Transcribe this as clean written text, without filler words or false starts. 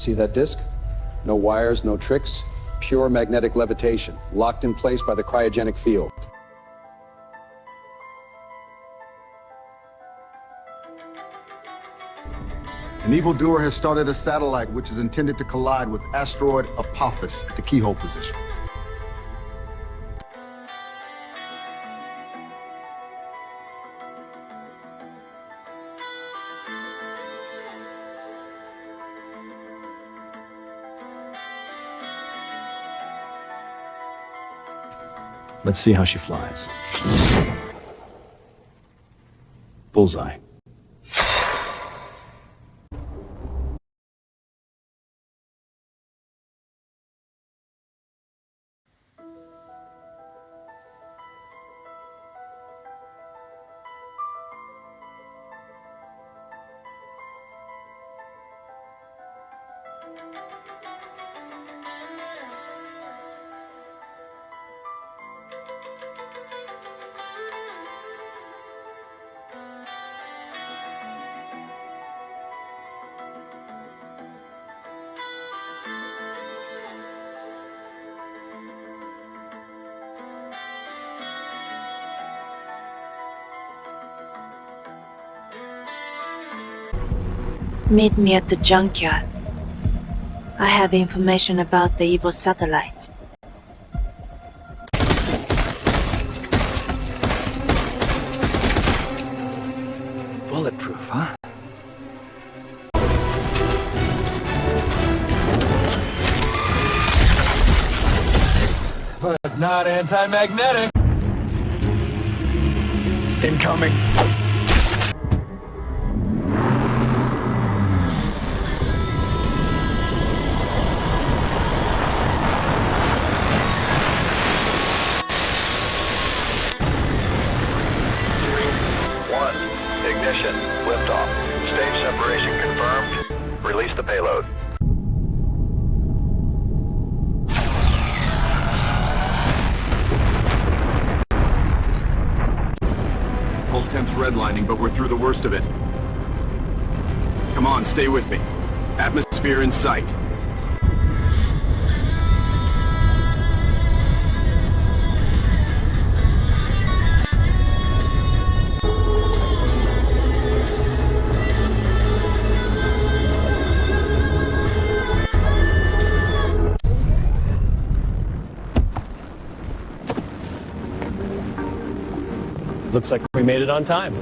See that disc? No wires, no tricks. Pure magnetic levitation, locked in place by the cryogenic field. An evildoer has started a satellite which is intended to collide with asteroid Apophis at the keyhole position. Let's see how she flies. Bullseye. Meet me at the junkyard. I have information about the evil satellite. Bulletproof, huh? But not anti-magnetic. Incoming. Ignition, liftoff. Stage separation confirmed. Release the payload. Whole temp's redlining, but we're through the worst of it. Come on, stay with me. Atmosphere in sight. Looks like we made it on time.